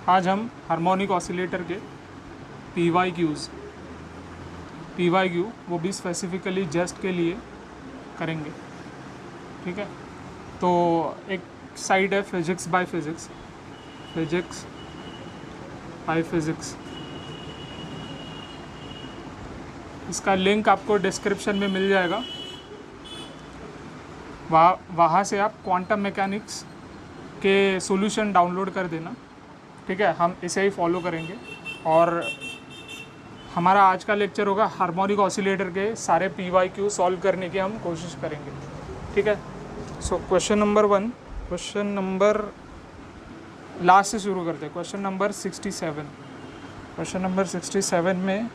आज हम harmonic oscillator के पी वाई क्यू वो भी स्पेसिफिकली जेस्ट के लिए करेंगे। ठीक है, तो एक साइड है फिजिक्स बाय फिजिक्स। इसका लिंक आपको डिस्क्रिप्शन में मिल जाएगा, वहाँ से आप क्वांटम मैकेनिक्स के सॉल्यूशन डाउनलोड कर देना। ठीक है, हम इसे ही फॉलो करेंगे और हमारा आज का लेक्चर होगा हार्मोनिक ऑसिलेटर के सारे पी वाई क्यू सॉल्व करने की हम कोशिश करेंगे। ठीक है, सो क्वेश्चन नंबर लास्ट से शुरू करते हैं। क्वेश्चन नंबर 67 में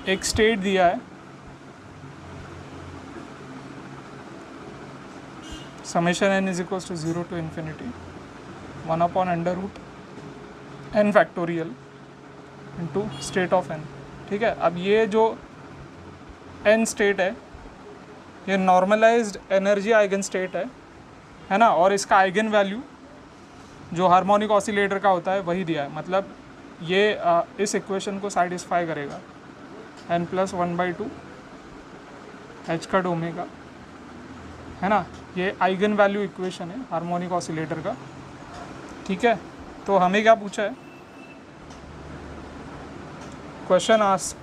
एक स्टेट दिया है, summation n is equals to 0 to infinity 1/√n factorial into state of n। ठीक है, अब ये जो n स्टेट है ये नॉर्मलाइज्ड एनर्जी आइगन स्टेट है ना, और इसका आइगन वैल्यू जो हार्मोनिक ऑसिलेटर का होता है वही दिया है। मतलब ये इस इक्वेशन को सेटिस्फाई करेगा, n+1/2 h ओमेगा, है ना। ये आइगन वैल्यू इक्वेशन है हार्मोनिक ऑसिलेटर का। ठीक है, तो हमें क्या पूछा है, question asked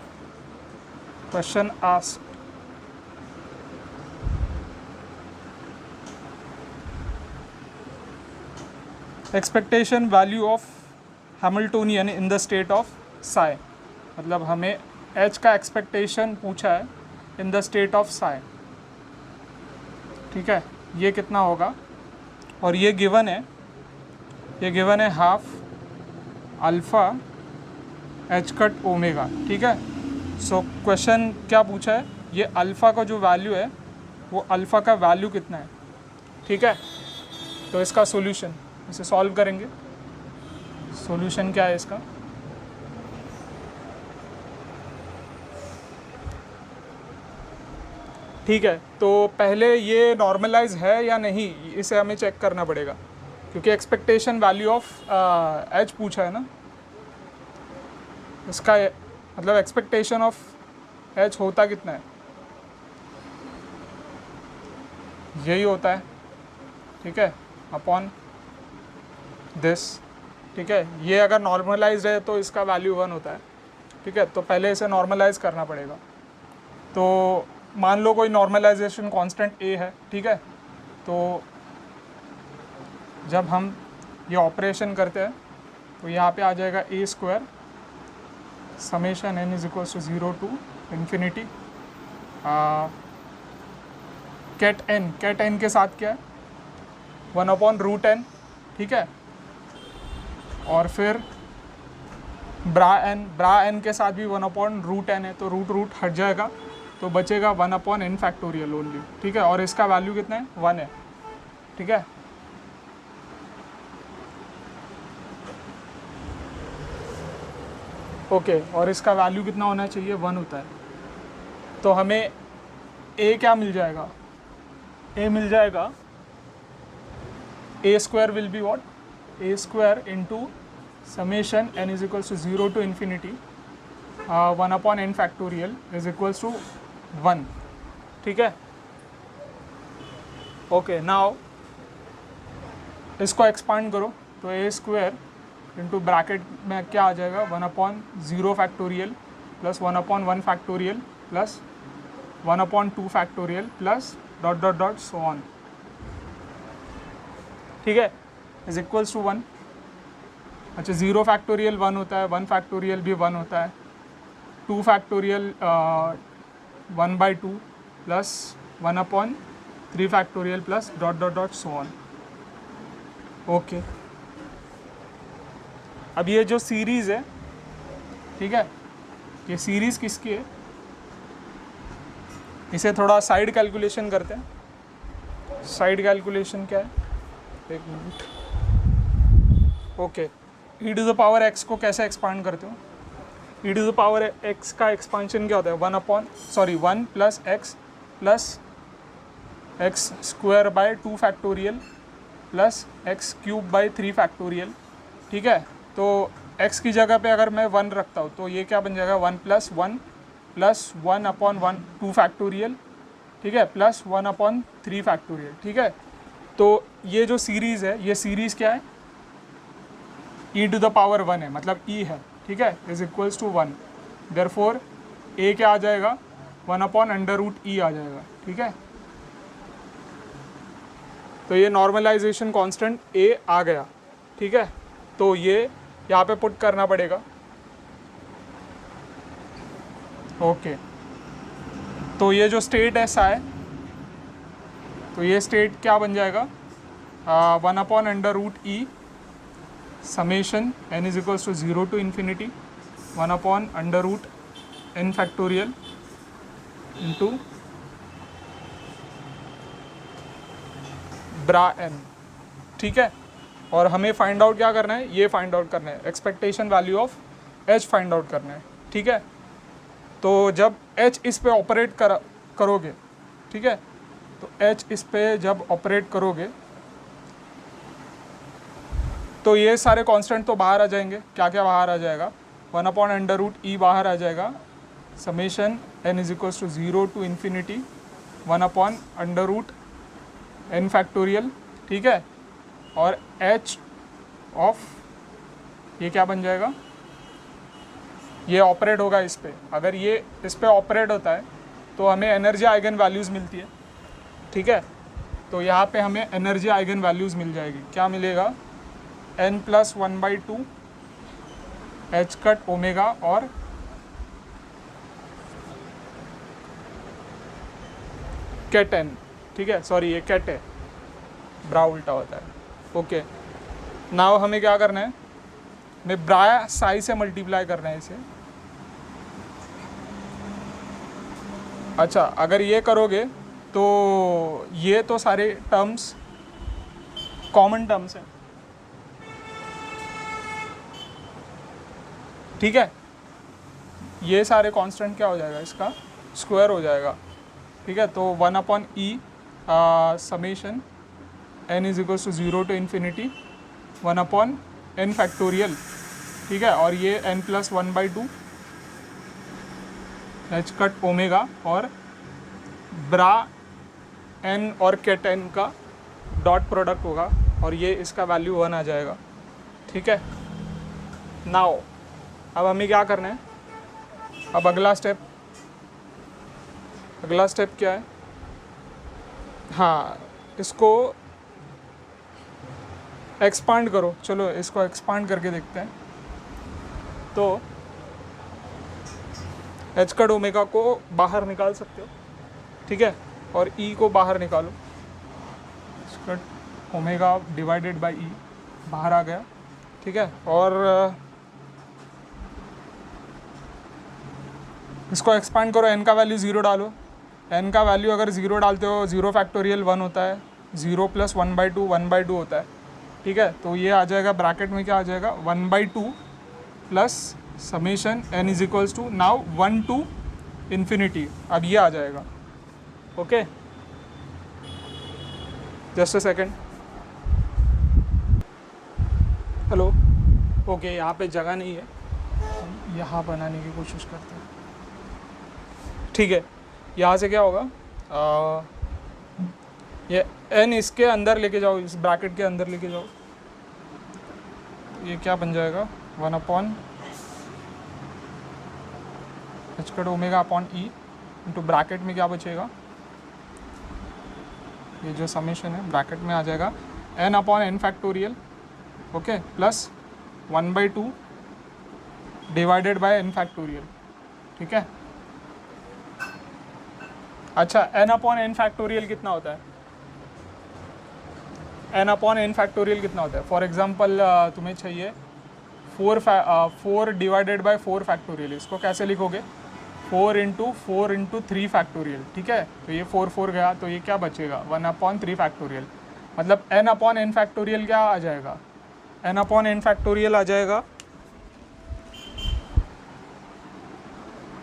expectation value of Hamiltonian in the state of Sai. मतलब हमें h का एक्सपेक्टेशन पूछा है in the state of Sai. ठीक है, ये कितना होगा, और ये गिवन है half alpha h cut omega. ठीक है, सो क्वेश्चन क्या पूछा है, ये अल्फ़ा का जो वैल्यू है वो अल्फ़ा का वैल्यू कितना है। ठीक है, तो इसका सॉल्यूशन, इसे सॉल्व करेंगे। सॉल्यूशन क्या है इसका, ठीक है, तो पहले ये नॉर्मलाइज है या नहीं इसे हमें चेक करना पड़ेगा, क्योंकि एक्सपेक्टेशन वैल्यू ऑफ h पूछा है ना। इसका मतलब एक्सपेक्टेशन ऑफ h होता कितना है, यही होता है। ठीक है, अपॉन दिस। ठीक है, ये अगर नॉर्मलाइज है तो इसका वैल्यू 1 होता है। ठीक है, तो पहले इसे नॉर्मलाइज करना पड़ेगा। तो मान लो कोई नॉर्मलाइजेशन कांस्टेंट a है। ठीक है, तो जब हम ये ऑपरेशन करते हैं तो यहाँ पे आ जाएगा a² summation n is equals to 0 to infinity ket n के साथ क्या है 1/√n। ठीक है, और फिर ब्रा n के साथ भी 1/√n है, तो रूट हट जाएगा तो बचेगा 1/n फैक्टोरियल ओनली। ठीक है, और इसका वैल्यू कितना है 1 है। ठीक है, ओके, और इसका वैल्यू कितना होना चाहिए 1 होता है। तो हमें a क्या मिल जाएगा, a मिल जाएगा a² will be what, a² into summation n is equals to 0 to infinity 1/n factorial is equals to 1। ठीक है, ओके, नाउ इसको एक्सपांड करो तो a² इंटू ब्रैकेट में क्या आ जाएगा 1/0 factorial plus 1/1 factorial plus 1/2 factorial plus ... so on. ठीक है, इज इक्वल्स टू 1। अच्छा, 0 फैक्टोरियल 1 होता है, 1 फैक्टोरियल भी 1 होता है, 2 factorial 1/2 plus 1/3 factorial plus ... so on. Okay, अब ये जो सीरीज़ है, ठीक है, ये सीरीज़ किसकी है, इसे थोड़ा साइड कैलकुलेशन करते हैं। साइड कैलकुलेशन क्या है, एक minute. Okay, e to the power x को कैसे एक्सपांड करते हो, e to the power x का एक्सपांशन क्या होता है 1 plus x plus x square by 2 factorial plus x cube by 3 factorial, ठीक है। तो x की जगह पे अगर मैं 1 रखता हूँ तो ये क्या बन जाएगा 1 प्लस 1 अपॉन 2 फैक्टोरियल, ठीक है, प्लस 1 अपॉन 3 फैक्टोरियल, ठीक है। तो ये जो सीरीज़ है, ये सीरीज़ क्या है, e टू द पावर 1 है, मतलब e है, ठीक है, is equals to 1। Therefore a क्या आ जाएगा 1 अपॉन अंडर रूट e आ जाएगा, ठीक है। तो ये नॉर्मलाइजेशन कांस्टेंट a आ गया, ठीक है। तो ये यहाँ पे पुट करना पड़ेगा, ओके। तो ये जो स्टेट ऐसा है, तो ये स्टेट क्या बन जाएगा 1 upon under root e summation n is equals to 0 to infinity 1 upon under root n factorial into bra n, ठीक है। और हमें फाइंड आउट क्या करना है, ये फाइंड आउट करना है, expectation value of h find out करना है, ठीक है। तो जब h इस पे ऑपरेट करोगे, ठीक है, तो h इस पे जब ऑपरेट करोगे तो ये सारे कांस्टेंट तो बाहर आ जाएंगे। क्या क्या बाहर आ जाएगा, 1 अपॉन अंडर रूट ई बाहर आ जाएगा, summation n is equals to 0 to infinity 1 upon under root n factorial, ठीक है। और h ऑफ ये क्या बन जाएगा, ये ऑपरेट होगा इस पे। अगर ये इस पे ऑपरेट होता है तो हमें एनर्जी आइगन वैल्यूज़ मिलती है, ठीक है। तो यहाँ पे हमें एनर्जी आइगन वैल्यूज़ मिल जाएगी, क्या मिलेगा n plus 1/2 h cut omega और कैट n, ठीक है, सॉरी ये कैट है, ब्रा उल्टा होता है, ओके। नाउ हमें क्या करना है, हमें ब्रा साई से मल्टीप्लाई करना है इसे। अच्छा, अगर ये करोगे तो ये तो सारे टर्म्स कॉमन टर्म्स हैं, ठीक है। ये सारे कांस्टेंट क्या हो जाएगा, इसका स्क्वायर हो जाएगा, ठीक है। तो 1 upon e summation n is equals to 0 to infinity 1 upon n factorial, ठीक है। और ये n plus 1/2 h cut omega और ब्रा n और कैट n का डॉट प्रोडक्ट होगा और ये इसका वैल्यू 1 आ जाएगा, ठीक है। नाउ अब हमें क्या करना है, अब अगला स्टेप क्या है, हाँ, इसको एक्सपांड करो, चलो इसको एक्सपांड करके देखते हैं। तो h कट ओमेगा को बाहर निकाल सकते हो, ठीक है, और e को बाहर निकालो, h cut omega divided by e बाहर आ गया, ठीक है। और इसको एक्सपांड करो, n का वैल्यू 0 डालो, n का वैल्यू अगर 0 डालते हो 0 फैक्टोरियल 1 होता है, 0 प्लस 1/2 1/2 होता है, ठीक है। तो ये आ जाएगा ब्रैकेट में, क्या आ जाएगा 1/2 plus summation n is equals to now 1 to infinity, अब ये आ जाएगा, okay. Just a second, hello, okay, यहाँ पे जगह नहीं है, हम यहाँ बनाने की कोशिश करते हैं, ठीक है। यहाँ से क्या होगा, ये n इसके अंदर लेके जाओ, इस ब्रैकेट के अंदर लेके जाओ, ये क्या बन जाएगा 1 upon h cut omega upon e into bracket में क्या बचेगा, ये जो समेशन है ब्रैकेट में आ जाएगा n upon n factorial, okay, plus 1/2 divided by n factorial, ठीक है। अच्छा, n अपॉन n फैक्टोरियल कितना होता है, n अपॉन n फैक्टोरियल कितना होता है, फॉर एग्जांपल तुम्हें चाहिए 4 डिवाइडेड बाय 4 फैक्टोरियल, इसको कैसे लिखोगे 4 इंटू 3 फैक्टोरियल, ठीक है। तो ये 4 गया, तो ये क्या बचेगा 1 अपॉन 3 फैक्टोरियल, मतलब n अपॉन n फैक्टोरियल क्या आ जाएगा, n अपॉन n फैक्टोरियल आ जाएगा,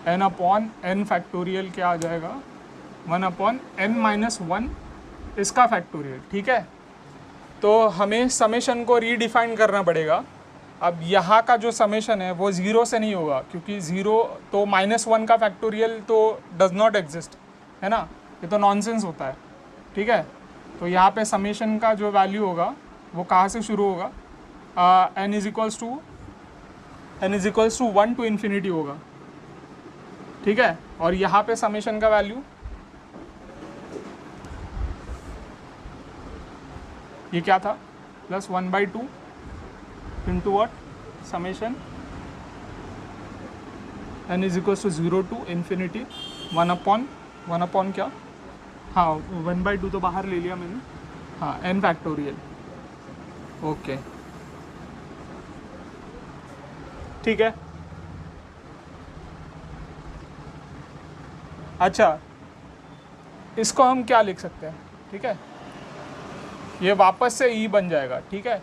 n अपॉन n फैक्टोरियल क्या आ जाएगा 1 अपॉन n माइनस 1 इसका फैक्टोरियल, ठीक है। तो हमें समेशन को रीडिफाइन करना पड़ेगा। अब यहाँ का जो समेशन है वो ज़ीरो से नहीं होगा, क्योंकि ज़ीरो तो -1 का फैक्टोरियल तो डज नॉट एग्जिस्ट, है ना, ये तो नॉनसेंस होता है, ठीक है। तो यहाँ पे समेशन का जो वैल्यू होगा वो कहाँ से शुरू होगा, n is equals to 1 to infinity होगा, ठीक है। और यहाँ पे समेशन का वैल्यू ये क्या था, +1/2 into what, summation n is equals to 0 to infinity 1 upon क्या, हाँ 1/2 तो बाहर ले लिया मैंने, हाँ n फैक्टोरियल, ओके ठीक है। अच्छा, इसको हम क्या लिख सकते हैं, ठीक है, ये वापस से e बन जाएगा, ठीक है,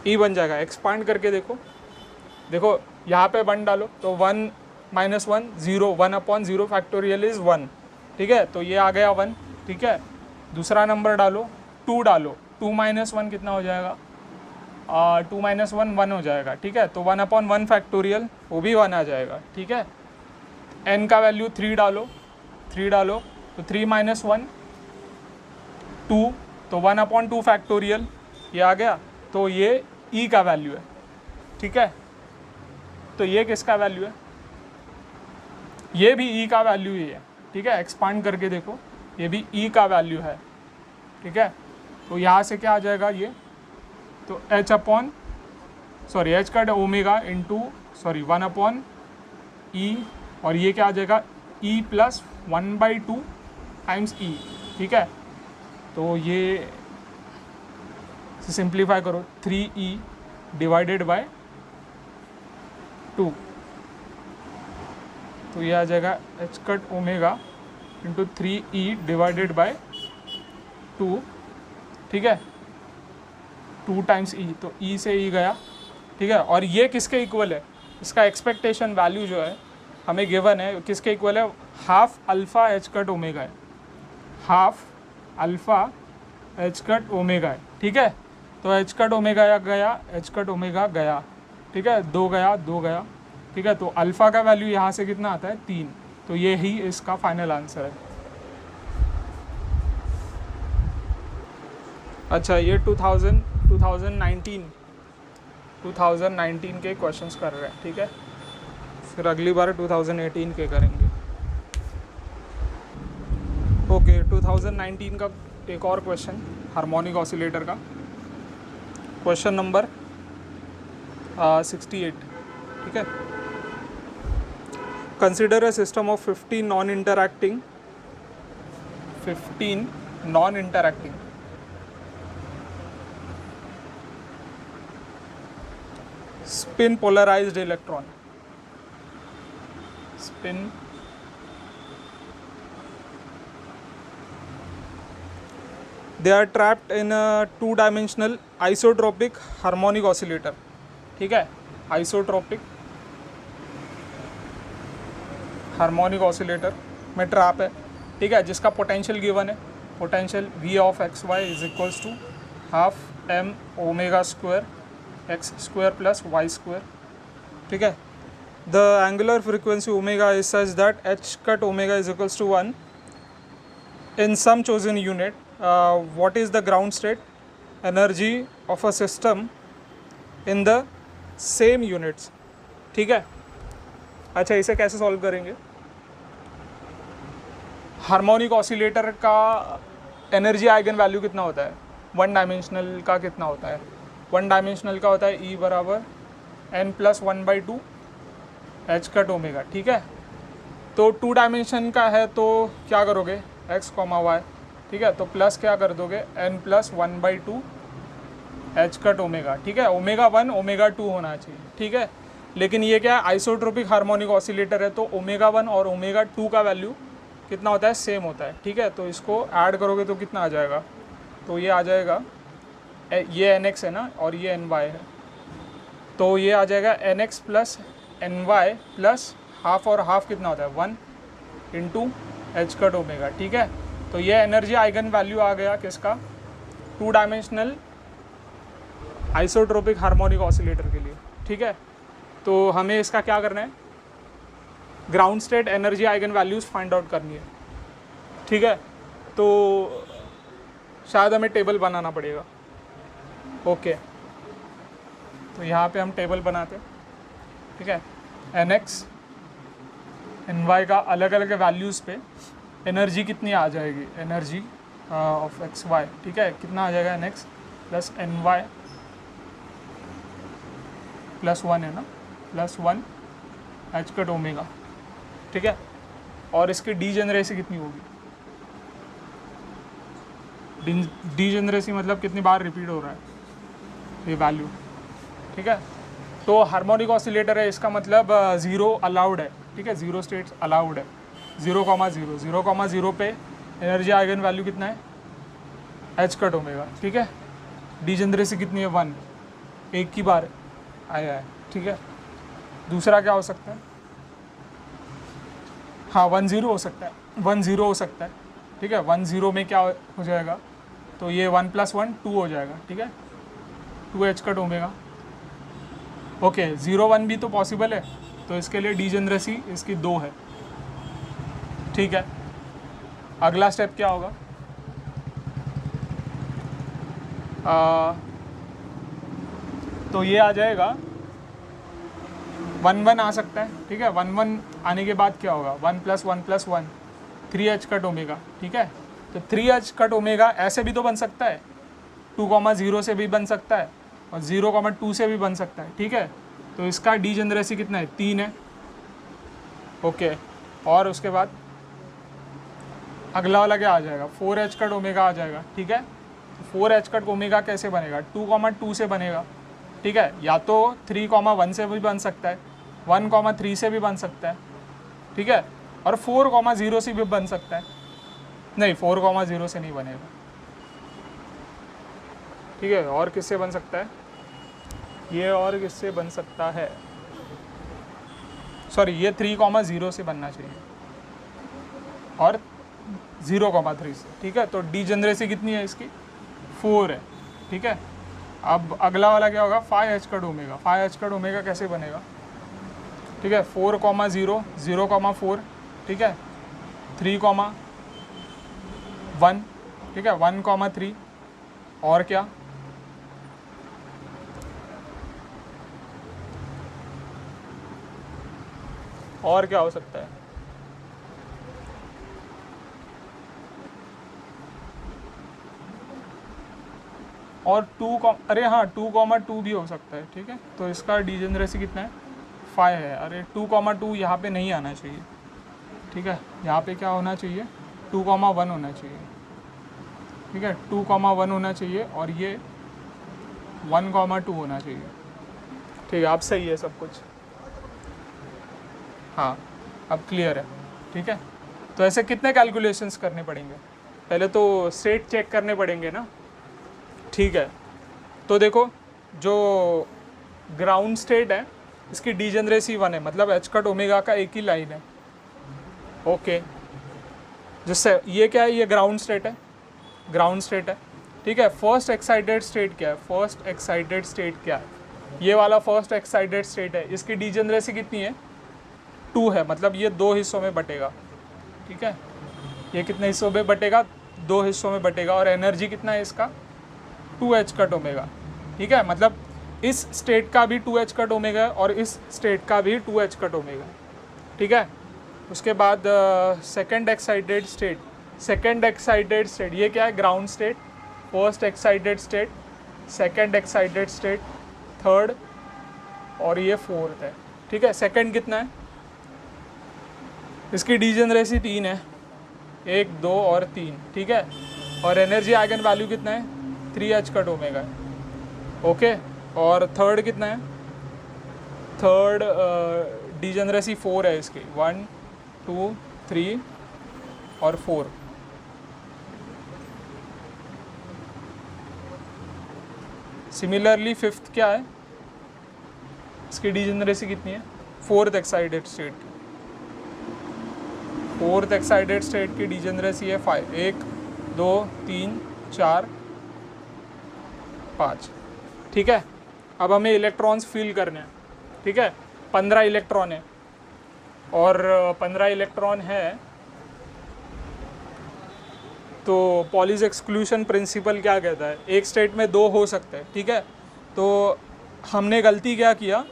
e बन जाएगा। एक्सपांड करके देखो यहाँ पे 1 डालो तो 1 - 1 0, 1 अपॉन 0 फैक्टोरियल इज़ 1, ठीक है, तो ये आ गया 1, ठीक है। दूसरा नंबर डालो, 2 डालो, 2 - 1 कितना हो जाएगा, 2 - 1 1 हो जाएगा, ठीक है। तो 1 अपॉन 1 फैक्टोरियल वो भी 1 आ जाएगा, ठीक है। n का वैल्यू 3 डालो तो 3 - 1 2, तो 1 अपॉन 2 फैक्टोरियल ये आ गया, तो ये e का वैल्यू है, ठीक है। तो ये किसका वैल्यू है, ये भी e का वैल्यू ही है, ठीक है। एक्सपांड करके देखो, ये भी e का वैल्यू है, ठीक है। तो यहाँ से क्या आ जाएगा ये, तो h का ओमेगा इंटू 1 अपॉन e, और ये क्या आ जाएगा e + 1/2 टाइम्स e, ठीक है। तो ये सिंप्लीफाई करो, 3e डिवाइडेड बाय 2, तो ये आ जाएगा h omega into 3e divided by 2, ठीक है, 2 टाइम्स e, तो e से e गया, ठीक है। और ये किसके इक्वल है, इसका एक्सपेक्टेशन वैल्यू जो है हमें गिवन है, किसके इक्वल है, हाफ अल्फ़ा h ओमेगा है, हाफ अल्फ़ा h ओमेगा है, ठीक है। तो h ओमेगा गया, ठीक है, 2 गया, ठीक है। तो अल्फ़ा का वैल्यू यहाँ से कितना आता है, 3, तो ये ही इसका फाइनल आंसर है। अच्छा, ये 2019 के क्वेश्चंस कर रहे हैं, ठीक है। फिर अगली बार 2018 के करेंगे। ओके, 2019 का एक और क्वेश्चन हार्मोनिक ऑसिलेटर का, क्वेश्चन नंबर 68, ठीक है। Consider a system of 15 non interacting spin polarized electron, they are trapped in a 2-dimensional isotropic harmonic oscillator, ठीक है, आइसोट्रोपिक हार्मोनिक ऑसिलेटर में ट्रैप है, ठीक है, जिसका पोटेंशियल गिवन है, potential V of XY is equals to half m omega square x square plus y square, ठीक है। The angular frequency omega is such that h omega is equals to 1 in some chosen unit. What is the ground state energy of a system in the same units, ठीक है। अच्छा, इसे कैसे solve करेंगे, harmonic oscillator का energy eigen value कितना होता है, 1 डायमेंशनल का कितना होता है, 1 डायमेंशनल का होता है E बराबर n + 1/2 h ओमेगा, ठीक है। तो 2 डायमेंशन का है तो क्या करोगे, x, y, ठीक है, तो प्लस क्या कर दोगे n + 1/2 h ओमेगा, ठीक है। ओमेगा 1 ओमेगा 2 होना चाहिए, ठीक है। लेकिन ये क्या है, आइसोट्रोपिक हार्मोनिक ऑसिलेटर है, तो ओमेगा 1 और ओमेगा 2 का वैल्यू कितना होता है, सेम होता है, ठीक है। तो इसको ऐड करोगे तो कितना आ जाएगा, तो ये आ जाएगा, ये nx है ना और ये ny है, तो ये आ जाएगा nx + ny प्लस हाफ, और हाफ कितना होता है 1 इंटू h ओमेगा, ठीक है। तो ये एनर्जी आइगन वैल्यू आ गया किसका, 2 डायमेंशनल आइसोट्रोपिक हार्मोनिक ऑसिलेटर के लिए। ठीक है, तो हमें इसका क्या करना है, ground state energy eigen values find out करनी है। ठीक है, तो शायद हमें टेबल बनाना पड़ेगा। ओके, तो यहाँ पे हम टेबल बनाते हैं। ठीक है, NX NY का अलग अलग वैल्यूज़ पे एनर्जी कितनी आ जाएगी, एनर्जी ऑफ XY। ठीक है, कितना आ जाएगा, NX प्लस NY प्लस 1 है ना, प्लस 1 H कट ओमेगा। ठीक है, और इसकी डीजेनरेसी कितनी होगी, डीजेनरेसी मतलब कितनी बार रिपीट हो रहा है ये वैल्यू। ठीक है, तो हार्मोनिक ऑसिलेटर है, इसका मतलब 0 अलाउड है। ठीक है, 0 स्टेट्स अलाउड है, 0,0 0,0 पे एनर्जी आइगन वैल्यू कितना है, H कट ओमेगा। ठीक है, डीजेनरेसी कितनी है, 1, एक की बार आया है। ठीक है, दूसरा क्या हो सकता है, हाँ 10 हो सकता है, 10 हो सकता है। ठीक है, 10 में क्या हो जाएगा, तो ये 1 + 1 2 हो जाएगा। ठीक है, 2 H कट ओमेगा। ओके, 0 1 भी तो पॉसिबल है, तो इसके लिए डीजेनरेसी इसकी 2 है। ठीक है, अगला स्टेप क्या होगा, तो ये आ जाएगा 1 1 आ सकता है। ठीक है, 1 1 आने के बाद क्या होगा, 1 + 1 + 1 3 H कट ओमेगा। ठीक है, तो 3 H कट ओमेगा ऐसे भी तो बन सकता है, 2,0 से भी बन सकता है और 0,2 से भी बन सकता है। ठीक है, तो इसका डीजेनरेसी कितना है, 3 है। ओके, और उसके बाद अगला वाला क्या आ जाएगा, 4 H कट ओमेगा आ जाएगा। ठीक है, 4 H कट ओमेगा कैसे बनेगा, 2,2 से बनेगा। ठीक है, या तो 3,1 से भी बन सकता है, 1,3 से भी बन सकता है। ठीक है, और 4,0 से भी बन सकता है, नहीं 4,0 से नहीं बनेगा। ठीक है, और किससे बन सकता है, ये और किससे बन सकता है, सॉरी ये 3,0 से बनना चाहिए और 0,3 से। ठीक है, तो डीजेनरेसी कितनी है इसकी, 4 है। ठीक है, अब अगला वाला क्या होगा, 5 H cut omega. 5 H cut omega कैसे बनेगा, ठीक है, 4,0 0,4। ठीक है, 3,1। ठीक है, 1,3 और क्या, और क्या हो सकता है, और 2, अरे हाँ 2,2 भी हो सकता है। ठीक है, तो इसका डीजेनरेसी कितना है, 5 है। अरे 2,2 यहाँ पे नहीं आना चाहिए। ठीक है, यहाँ पे क्या होना चाहिए, 2,1 होना चाहिए। ठीक है, 2,1 होना चाहिए और ये 1,2 होना चाहिए। ठीक है, अब सही है सब कुछ, हाँ अब क्लियर है। ठीक है, तो ऐसे कितने कैलकुलेशंस करने पड़ेंगे, पहले तो स्टेट चेक करने पड़ेंगे ना। ठीक है, तो देखो जो ग्राउंड स्टेट है इसकी डीजेनरेसी 1 है, मतलब H कट ओमेगा का एक ही लाइन है। ओके, जिससे ये क्या है, ये ग्राउंड स्टेट है, ग्राउंड स्टेट है। ठीक है, फर्स्ट एक्साइटेड स्टेट क्या है, फर्स्ट एक्साइटेड स्टेट क्या है, ये वाला फर्स्ट एक्साइटेड स्टेट है, इसकी डीजेनरेसी कितनी है, 2 है, मतलब ये 2 हिस्सों में बटेगा। ठीक है, ये कितने हिस्सों में बटेगा, 2 हिस्सों में बटेगा, और एनर्जी कितना है इसका, 2 H कट ओमेगा। ठीक है, मतलब इस स्टेट का भी 2 H कट ओमेगा और इस स्टेट का भी 2 H कट ओमेगा। ठीक है, उसके बाद second excited state, second excited state ये क्या है, ground state, first excited state, second excited state, third, और ये फोर्थ है। ठीक है, सेकंड कितना है, इसकी डीजेनरेसी 3 है, 1 2 और 3। ठीक है, और एनर्जी आइगन वैल्यू कितना है, 3 H कट ओमेगा है। ओके, और थर्ड कितना है, थर्ड डीजेनरेसी 4 है इसकी, 1 2 3 और 4। सिमिलरली फिफ्थ क्या है, इसकी डीजेनरेसी कितनी है, fourth excited state. Fourth excited state की डिजेनरेसी है 5, 1 2 3 4 5, ठीक है। अब हमें इलेक्ट्रॉन्स फिल करने हैं, ठीक है। 15 इलेक्ट्रॉन है और 15 इलेक्ट्रॉन है तो पॉलीज एक्सक्लूशन प्रिंसिपल क्या कहता है, एक स्टेट में 2 हो सकते हैं, ठीक है। तो हमने गलती क्या किया,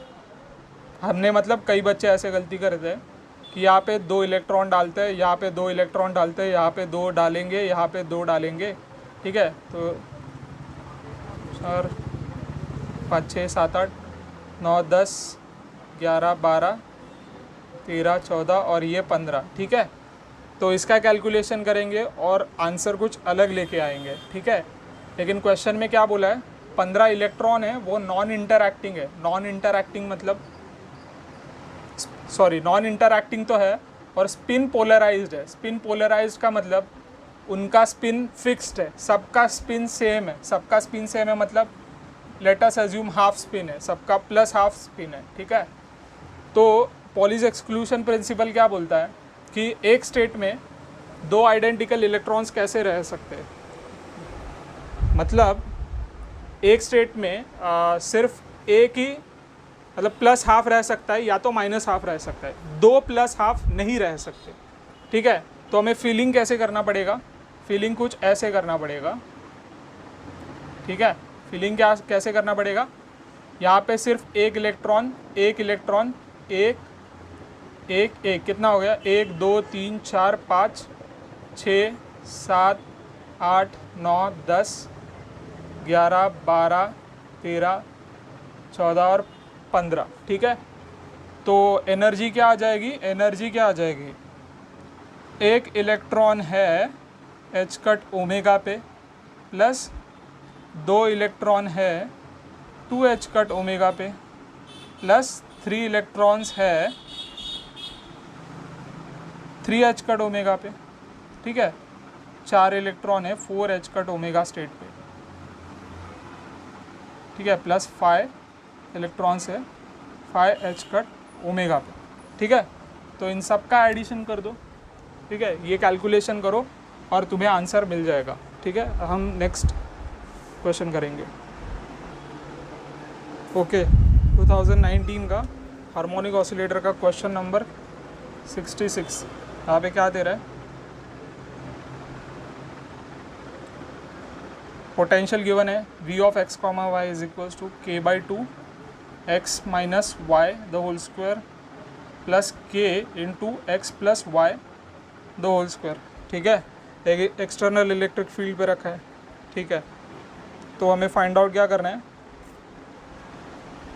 हमने मतलब कई बच्चे ऐसे गलती करते हैं कि यहाँ पे 2 इलेक्ट्रॉन डालते हैं, यहाँ पे 2 इलेक्ट्रॉन डालते हैं, यहाँ पे 2 डालेंगे, यहाँ पे 2 डालेंगे, ठीक है। तो 4 5 6 7 8 9 10 11 12 13 14 और ये 15, ठीक है। तो इसका कैलकुलेशन करेंगे और आंसर कुछ अलग लेके आएंगे, ठीक है। लेकिन क्वेश्चन में क्या बोला है, 15 इलेक्ट्रॉन है वो नॉन इंटरएक्टिंग है। नॉन इंटरएक्टिंग मतलब सॉरी नॉन इंटरएक्टिंग तो है और स्पिन पोलराइज्ड है। स्पिन पोलराइज्ड का मतलब उनका स्पिन फिक्स्ड है, सबका स्पिन सेम है। सबका स्पिन सेम है मतलब let us assume half spin है, सबका प्लस हाफ स्पिन है, ठीक है। तो पॉलीज एक्सक्लूशन प्रिंसिपल क्या बोलता है कि एक स्टेट में 2 आइडेंटिकल इलेक्ट्रॉन्स कैसे रह सकते हैं, मतलब एक स्टेट में सिर्फ एक ही मतलब प्लस हाफ रह सकता है या तो माइनस हाफ रह सकता है, 2 प्लस हाफ नहीं रह सकते, ठीक है। तो हमें फीलिंग कैसे करना पड़ेगा, फीलिंग कुछ ऐसे करना पड़ेगा, ठीक है। फीलिंग क्या कैसे करना पड़ेगा, यहाँ पे सिर्फ एक इलेक्ट्रॉन एक कितना हो गया, 1 2 3 4 5 6 7 8 9 10 11 12 13 14 और 15, ठीक है। तो एनर्जी क्या आ जाएगी, एनर्जी क्या आ जाएगी, एक इलेक्ट्रॉन है h कट ओमेगा पे प्लस 2 इलेक्ट्रॉन है 2h कट ओमेगा पे प्लस 3 इलेक्ट्रॉन्स है 3h कट ओमेगा पे, ठीक है। 4 इलेक्ट्रॉन है 4h कट ओमेगा स्टेट पे, ठीक है, प्लस 5 इलेक्ट्रॉन्स है 5h कट ओमेगा पे, ठीक है। तो इन सब का एडिशन कर दो, ठीक है, ये कैलकुलेशन करो और तुम्हें आंसर मिल जाएगा, ठीक है। हम नेक्स्ट क्वेश्चन करेंगे। ओके 2019 का हार्मोनिक ऑसिलेटर का क्वेश्चन नंबर 66, यहाँ पे क्या दे रहा है, पोटेंशियल गिवन है v of x comma y is equals to k by 2 x minus y the whole square plus k into x plus y the whole square, ठीक है। एक एक्सटर्नल इलेक्ट्रिक फील्ड पे रखा है, ठीक है। तो हमें फाइंड आउट क्या करना है,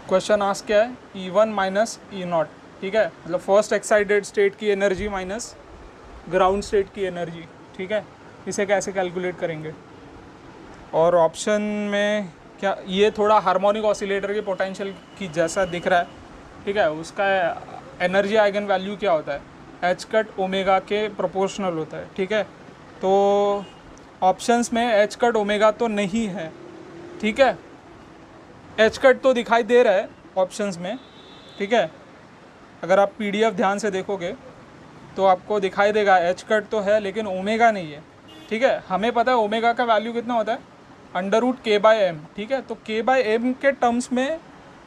क्वेश्चन आस्क क्या है, E1 माइनस E0, ठीक है, मतलब फर्स्ट एक्साइटेड स्टेट की एनर्जी माइनस ग्राउंड स्टेट की एनर्जी, ठीक है। इसे कैसे कैलकुलेट करेंगे, और ऑप्शन में क्या, ये थोड़ा हार्मोनिक ऑसिलेटर के पोटेंशियल की जैसा दिख रहा है, ठीक है। उसका एनर्जी आइगन वैल्यू क्या होता है, h कट ओमेगा के प्रोपोर्शनल होता है, ठीक है। तो ऑप्शंस में h कट ओमेगा तो नहीं है, ठीक है। h कट तो दिखाई दे रहा है ऑप्शंस में, ठीक है। अगर आप PDF ध्यान से देखोगे तो आपको दिखाई देगा h कट तो है लेकिन ओमेगा नहीं है, ठीक है। हमें पता है ओमेगा का वैल्यू कितना होता है, √k/m, ठीक है। तो k/m के टर्म्स में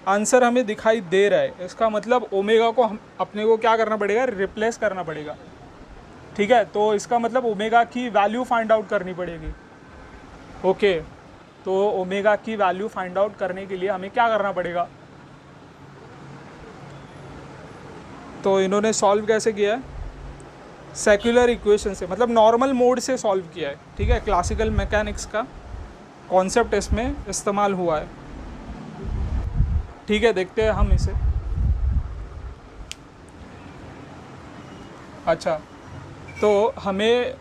आंसर हमें दिखाई दे रहा है, इसका मतलब ओमेगा को हम अपने को क्या करना पड़ेगा, रिप्लेस करना पड़ेगा, ठीक है। तो इसका मतलब ओमेगा की वैल्यू फाइंड आउट करनी पड़ेगी, ओके। तो ओमेगा की वैल्यू फाइंड आउट करने के लिए हमें क्या करना पड़ेगा, तो इन्होंने सॉल्व कैसे किया है, सेक्युलर इक्वेशन से, मतलब नॉर्मल मोड से सॉल्व किया है, ठीक है। क्लासिकल मैकेनिक्स का कॉन्सेप्ट इसमें इस्तेमाल हुआ है, ठीक है। देखते हैं हम इसे, अच्छा। तो हमें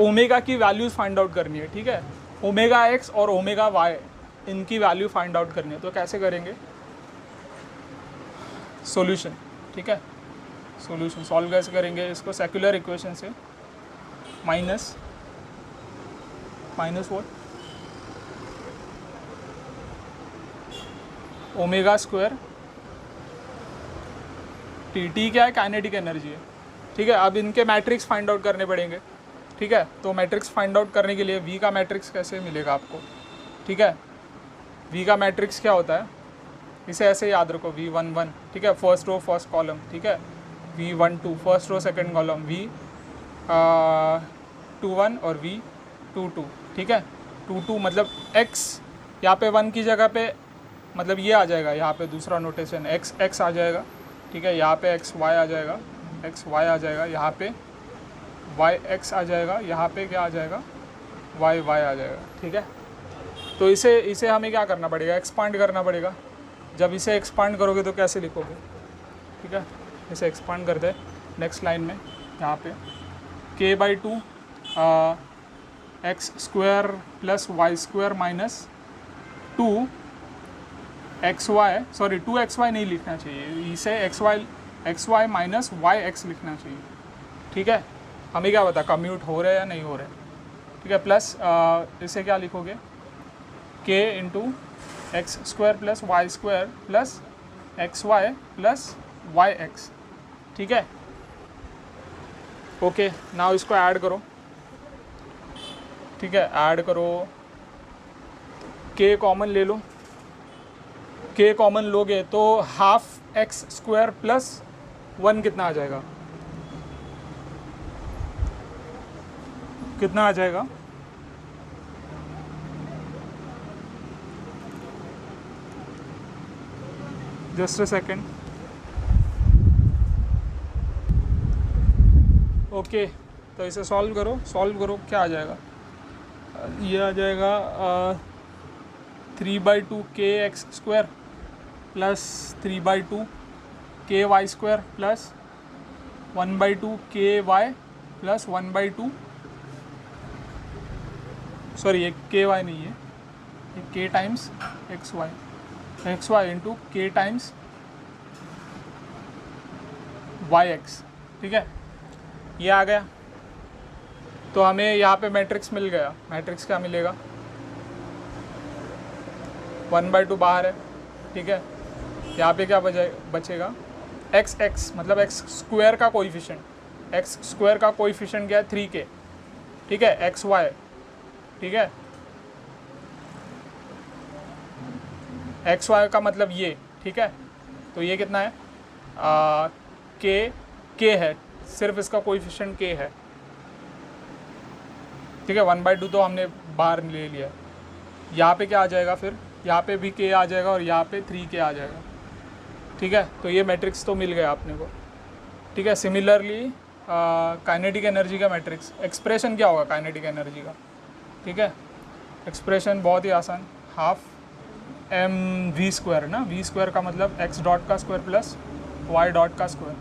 ओमेगा की वैल्यूज़ फाइंड आउट करनी है, ठीक है। ओमेगा एक्स और ओमेगा वाई इनकी वैल्यू फाइंड आउट करनी है, तो कैसे करेंगे, सॉल्यूशन, ठीक है। सॉल्यूशन सॉल्व कैसे करेंगे इसको, सेक्युलर इक्वेशन से minus what, omega square T क्या है, काइनेटिक एनर्जी है, ठीक है, अब इनके मैट्रिक्स फाइंड आउट करने पड़ेंगे। ठीक है, तो मैट्रिक्स फाइंड आउट करने के लिए वी का मैट्रिक्स कैसे मिलेगा आपको? ठीक है, वी का मैट्रिक्स क्या होता है, इसे ऐसे याद रखो, V11, ठीक है, फर्स्ट रो फर्स्ट कॉलम, ठीक है, V12 first row second column, V21 और V22, ठीक है। 22 मतलब x, यहाँ पे 1 की जगह पे मतलब ये आ जाएगा, यहाँ पे दूसरा नोटेशन x आ जाएगा, ठीक है, यहाँ पे xy आ जाएगा, xy आ जाएगा, यहाँ पे yx आ जाएगा, यहाँ पे क्या आ जाएगा, yy आ जाएगा, ठीक है। तो इसे हमें क्या करना पड़ेगा, एक्सपांड करना पड़ेगा। जब इसे एक्सपांड करोगे तो कैसे लिखोगे? ठीक है, इसे एक्सपांड कर दे नेक्स्ट लाइन में, यहाँ पे k/2 x square plus y square minus 2xy नहीं लिखना चाहिए, इसे xy माइनस yx लिखना चाहिए। ठीक है, हमें क्या पता कम्यूट हो रहा है या नहीं हो रहा है। ठीक है, प्लस इसे क्या लिखोगे, k into x square plus y square plus x y plus y x. ठीक है, ओके, नाउ इसको ऐड करो। ठीक है, ऐड करो, k कॉमन ले लो, k कॉमन लोगे तो हाफ एक्स स्क्वायर प्लस 1 कितना आ जाएगा, कितना आ जाएगा, जस्ट अ सेकेंड। ओके, तो इसे सॉल्व करो, क्या आ जाएगा, ये आ जाएगा 3/2 k x square plus 3/2 k y square plus 1/2 k y plus 1/2, sorry ये k वाई नहीं है, ये k times x y into k times y x. ठीक है, ये आ गया, तो हमें यहाँ पे मैट्रिक्स मिल गया। मैट्रिक्स क्या मिलेगा, 1/2 बाहर है। ठीक है, यहाँ पे क्या बचेगा, x मतलब x स्क्वायर का कोएफिशिएंट, x स्क्वायर का कोएफिशिएंट क्या है 3k। ठीक है, xy, ठीक है, xy का मतलब ये। ठीक है, तो ये कितना है, k है, सिर्फ इसका कोएफिशिएंट k है। ठीक है, 1/2 तो हमने बाहर ले लिया। यहाँ पे क्या आ जाएगा, फिर यहाँ पे भी k आ जाएगा और यहाँ पे 3k आ जाएगा। ठीक है, तो ये मैट्रिक्स तो मिल गया आपने को। ठीक है, सिमिलरली काइनेटिक एनर्जी का मैट्रिक्स, एक्सप्रेशन क्या होगा काइनेटिक एनर्जी का। ठीक है, एक्सप्रेशन बहुत ही आसान, हाफ mv स्क्वायर ना, v स्क्वायर का मतलब x डॉट का स्क्वायर प्लस y डॉट का स्क्वायर।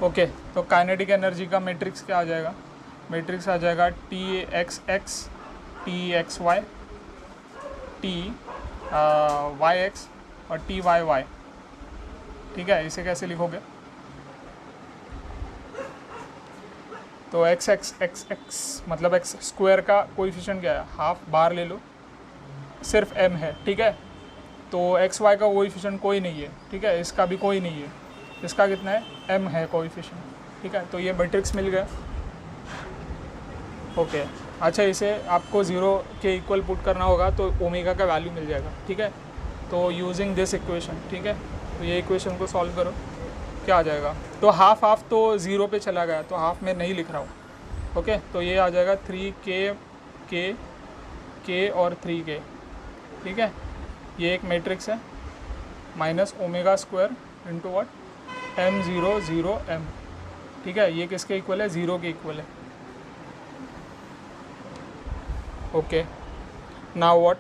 ओके, तो काइनेटिक एनर्जी का मैट्रिक्स क्या आ जाएगा, मैट्रिक्स आ जाएगा Txx Txy Tyx और Tyy। ठीक है, इसे कैसे लिखोगे, तो x मतलब x स्क्वायर का कोएफिशिएंट क्या है, हाफ बाहर ले लो, सिर्फ m है। ठीक है, तो xy का कोएफिशिएंट कोई नहीं है। ठीक है, इसका भी कोई नहीं है, इसका कितना है, m है कोएफिशिएंट। ठीक है, तो ये मैट्रिक्स मिल गया। ओके, अच्छा, इसे आपको 0 के इक्वल पुट करना होगा तो ओमेगा का वैल्यू मिल जाएगा। ठीक है, तो यूजिंग दिस इक्वेशन, ठीक है, तो ये इक्वेशन को सॉल्व करो, क्या आ जाएगा, तो हाफ तो 0 पे चला गया, तो हाफ में नहीं लिख रहा हूँ। ओके, तो ये आ जाएगा 3k और 3k। ठीक है, ये एक मैट्रिक्स है, minus omega square into what, m0 0 m। ठीक है, ये किसके इक्वल है, 0 के इक्वल है। ओके, नाउ व्हाट,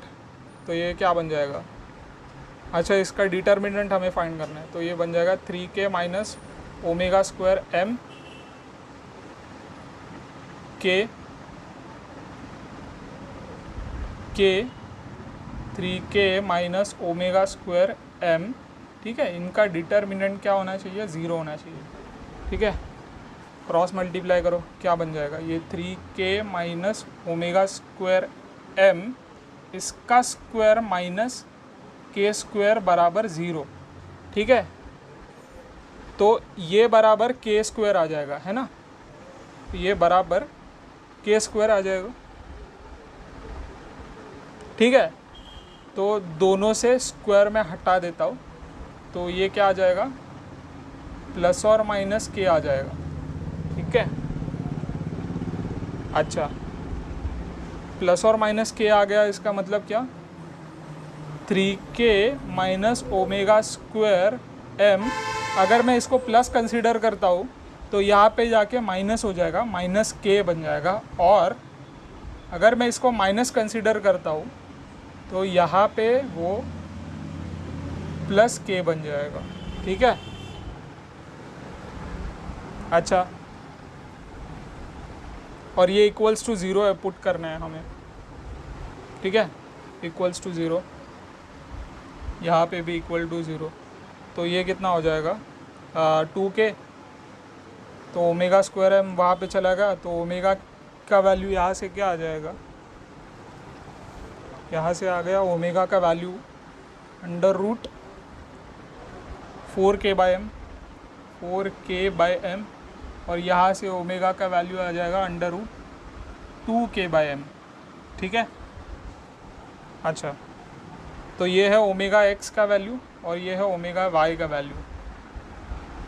तो ये क्या बन जाएगा, अच्छा, इसका डिटर्मिनेंट हमें फाइंड करना है, तो ये बन जाएगा 3k minus omega square m k 3k minus omega square m। ठीक है, इनका डिटर्मिनेंट क्या होना चाहिए, 0 होना चाहिए। ठीक है, क्रॉस मल्टीप्लाई करो, क्या बन जाएगा, ये 3k minus omega square m, इसका स्क्वायर माइनस k स्क्वायर बराबर 0। ठीक है, तो ये बराबर के स्क्वायर आ जाएगा, है ना, ये बराबर के स्क्वायर आ जाएगा, ठीक है। तो दोनों से स्क्वायर में हटा देता हूँ, तो ये क्या आ जाएगा, प्लस और माइनस के आ जाएगा, ठीक है। अच्छा, प्लस और माइनस के आ गया, इसका मतलब क्या, 3k minus omega square m। अगर मैं इसको प्लस कंसीडर करता हूँ तो यहाँ पे जाके माइनस हो जाएगा, माइनस के बन जाएगा। और अगर मैं इसको माइनस कंसीडर करता हूँ तो यहाँ पे वो प्लस के बन जाएगा, ठीक है। अच्छा, और ये इक्वल्स टू ज़ीरो है, पुट करना है हमें, ठीक है, इक्वल्स टू ज़ीरो, यहाँ पे भी इक्वल टू ज़ीरो। तो ये कितना हो जाएगा, 2k, तो ओमेगा स्क्वायर एम वहाँ पे चला गया, तो ओमेगा का वैल्यू यहाँ से क्या आ जाएगा, यहाँ से आ गया ओमेगा का value under root 4k/m, 4k/m, और यहाँ से ओमेगा का वैल्यू आ जाएगा अंडर रूट 2k/m, ठीक है। अच्छा, तो ये है ओमेगा x का वैल्यू और ये है ओमेगा y का वैल्यू।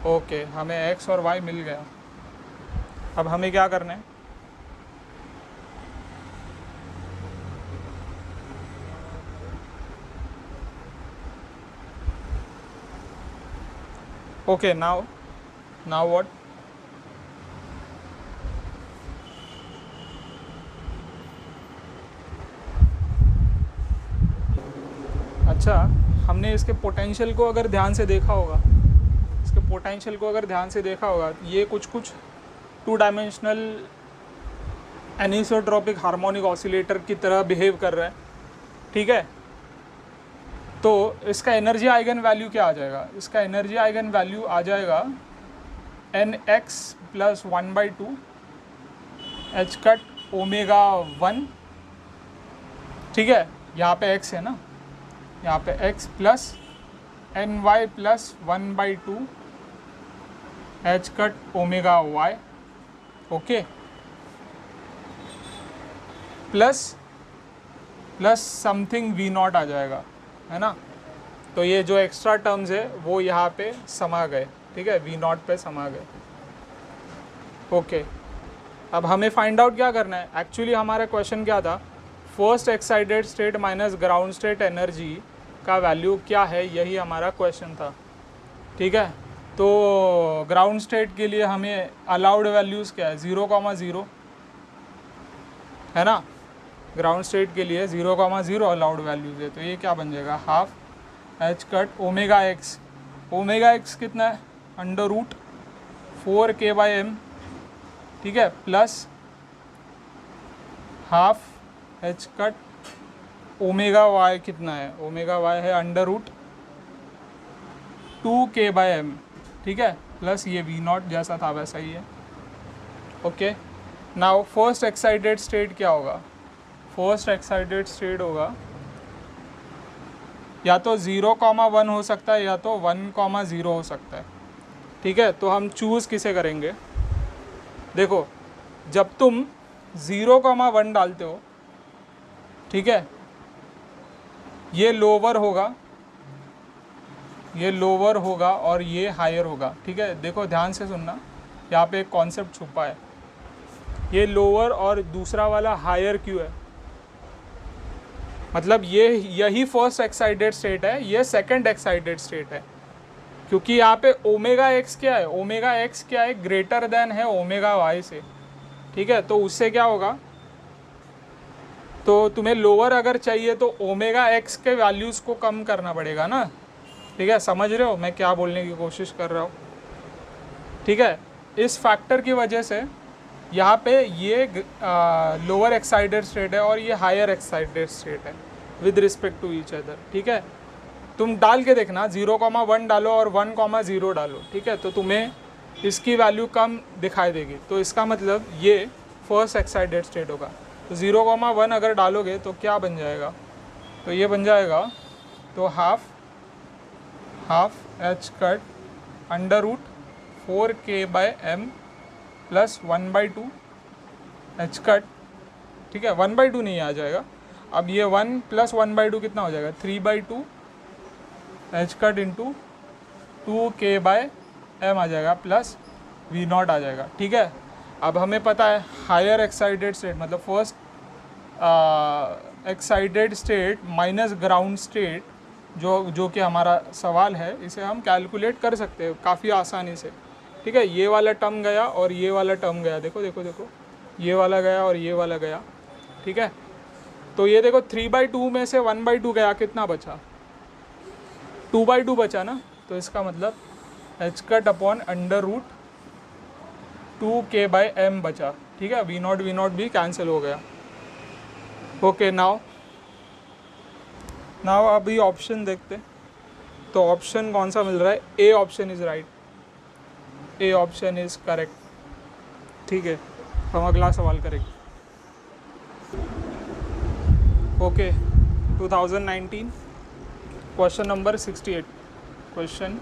ओके, हमें x और y मिल गया। अब हमें क्या करना है, ओके, नाउ व्हाट, अच्छा, हमने इसके पोटेंशियल को अगर ध्यान से देखा होगा, ये कुछ 2 डायमेंशनल एनिसोट्रॉपिक हार्मोनिक ऑसिलेटर की तरह बिहेव कर रहा है, ठीक है। तो इसका एनर्जी आइगन वैल्यू क्या आ जाएगा, इसका एनर्जी आइगन वैल्यू आ जाएगा nx plus 1/2 h cut omega 1, ठीक है। यहाँ पे x है ना, यहाँ पे x plus ny plus 1/2 h cut omega y, okay, plus something v0 आ जाएगा, है ना। तो ये जो एक्स्ट्रा टर्म्स है वो यहाँ पे समा गए, ठीक है, v0 पे समा गए, ओके। अब हमें फाइंड आउट क्या करना है, एक्चुअली हमारा क्वेश्चन क्या था, first excited state minus ground state energy का वैल्यू क्या है, यही हमारा क्वेश्चन था, ठीक है। तो ग्राउंड स्टेट के लिए हमें अलाउड वैल्यूज़ क्या है, 0,0 है ना, ग्राउंड स्टेट के लिए 0,0 अलाउड वैल्यूज़ है। तो ये क्या बन जाएगा, half h cut omega x कितना है, अंडर रूट 4k/m, ठीक है, plus half h cut omega y कितना है, ओमेगा y है अंडर रूट 2k/m, ठीक है, प्लस ये v0 जैसा था वैसा ही है, okay. Now first excited state क्या होगा, फर्स्ट एक्साइटेड स्टेट होगा या तो 0,1 हो सकता है या तो 1,0 हो सकता है, ठीक है। तो हम चूज़ किसे करेंगे, देखो जब तुम 0,1 डालते हो, ठीक है, ये लोअर होगा और ये हायर होगा, ठीक है। देखो ध्यान से सुनना, यहाँ पे एक कॉन्सेप्ट छुपा है, ये लोअर और दूसरा वाला हायर क्यों है, मतलब यही फर्स्ट एक्साइटेड स्टेट है, ये सेकंड एक्साइटेड स्टेट है, क्योंकि यहाँ पे ओमेगा एक्स क्या है, ग्रेटर देन है ओमेगा वाई से, ठीक है। तो उससे क्या होगा, तो तुम्हें लोअर अगर चाहिए तो ओमेगा एक्स के वैल्यूज़ को कम करना पड़ेगा ना, ठीक है, समझ रहे हो मैं क्या बोलने की कोशिश कर रहा हूँ, ठीक है। इस फैक्टर की वजह से यहाँ पे ये लोअर एक्साइटेड स्टेट है और ये हायर एक्साइटेड स्टेट है with respect to each other, ठीक है। तुम डाल के देखना, 0,1 डालो और 1,0 डालो, ठीक है, तो तुम्हें इसकी वैल्यू कम दिखाई देगी, तो इसका मतलब ये फर्स्ट एक्साइटेड स्टेट होगा। तो 0,1 अगर डालोगे तो क्या बन जाएगा, तो ये बन जाएगा, तो half h cut under root 4k/m plus 1/2 h cut, ठीक है, 1/2 नहीं आ जाएगा। अब ये 1 प्लस 1/2 कितना हो जाएगा, 3/2 एच कट इंटू 2k/m आ जाएगा प्लस V0 आ जाएगा, ठीक है। अब हमें पता है हायर एक्साइटेड स्टेट मतलब first excited state minus ground state जो कि हमारा सवाल है, इसे हम कैलकुलेट कर सकते हैं काफ़ी आसानी से, ठीक है। ये वाला टर्म गया और ये वाला टर्म गया, देखो देखो देखो, ये वाला गया और ये वाला गया, ठीक है। तो ये देखो 3/2 में से 1/2 गया, कितना बचा, 2/2 बचा ना। तो इसका मतलब h cut upon under root 2k/m बचा, ठीक है। V0 भी कैंसिल हो गया। ओके, नाउ अभी ऑप्शन देखते। तो ऑप्शन कौन सा मिल रहा है, A option is right, A option is correct, ठीक है। हम अगला सवाल करेंगे। ओके, 2019 क्वेश्चन नंबर 68, क्वेश्चन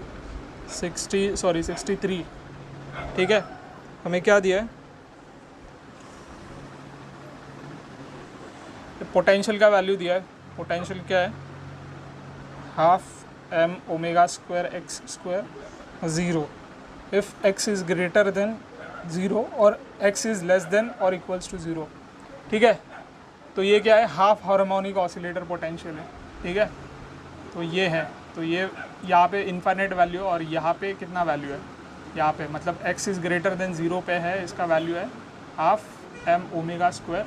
63, ठीक है। हमें क्या दिया है, पोटेंशियल का वैल्यू दिया है। पोटेंशियल क्या है, half m omega square x square 0 if x is greater than 0 और x इज़ लेस देन और इक्वल्स टू 0, ठीक है। तो ये क्या है, हाफ हार्मोनिक ऑसिलेटर पोटेंशियल है, ठीक है। तो ये है, तो ये यहाँ पे इनफाइनाइट वैल्यू और यहाँ पे कितना वैल्यू है, यहाँ पे मतलब x इज़ ग्रेटर देन 0 पे है, इसका वैल्यू है half m omega square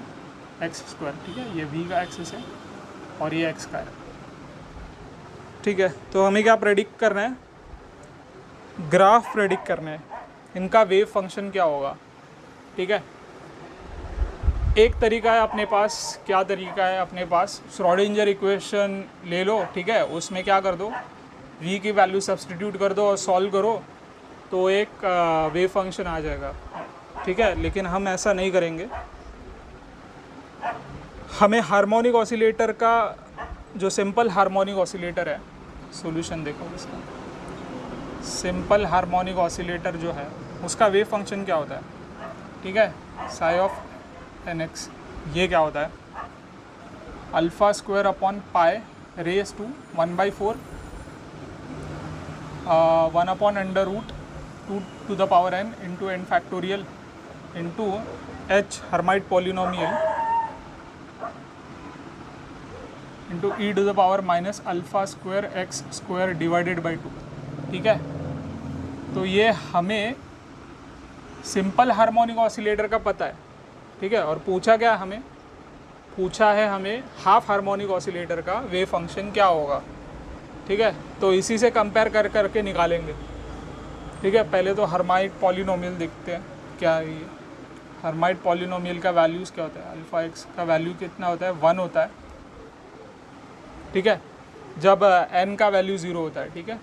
x square, ठीक है। ये v का एक्सिस है और ये x का है, ठीक है। तो हमें क्या प्रेडिक्ट करना है, ग्राफ प्रेडिक्ट करना है, इनका वेव फंक्शन क्या होगा, ठीक है। एक तरीका है अपने पास, क्या तरीका है अपने पास, श्रोडिंगर इक्वेशन ले लो, ठीक है। उसमें क्या कर दो, v की वैल्यू सब्सटीट्यूट कर दो और सॉल्व करो, तो एक वेव फंक्शन आ जाएगा, ठीक है। लेकिन हम ऐसा नहीं करेंगे, हमें हार्मोनिक ऑसिलेटर का जो सिंपल हार्मोनिक ऑसिलेटर है, सॉल्यूशन देखो इसका, सिंपल हार्मोनिक ऑसिलेटर जो है उसका वेव फंक्शन क्या होता है, ठीक है, साई ऑफ nx। ये क्या होता है, alpha square upon pi raise to 1/4 1 upon under root 2 to the power n into n factorial into h Hermite polynomial into e to the power minus alpha square x square divided by 2, ठीक है। तो ये हमें simple harmonic oscillator का पता है, ठीक है। और पूछा क्या, हमें पूछा है हमें हाफ हार्मोनिक ऑसिलेटर का वेव फंक्शन क्या होगा, ठीक है। तो इसी से कंपेयर करके निकालेंगे, ठीक है। पहले तो हर्माइट पॉलिनोमियल देखते हैं क्या है ये। हर्माइट पॉलिनोमियल का वैल्यूज़ क्या होता है, अल्फ़ा एक्स का वैल्यू कितना होता है, 1 होता है, ठीक है, जब n का वैल्यू 0 होता है, ठीक है,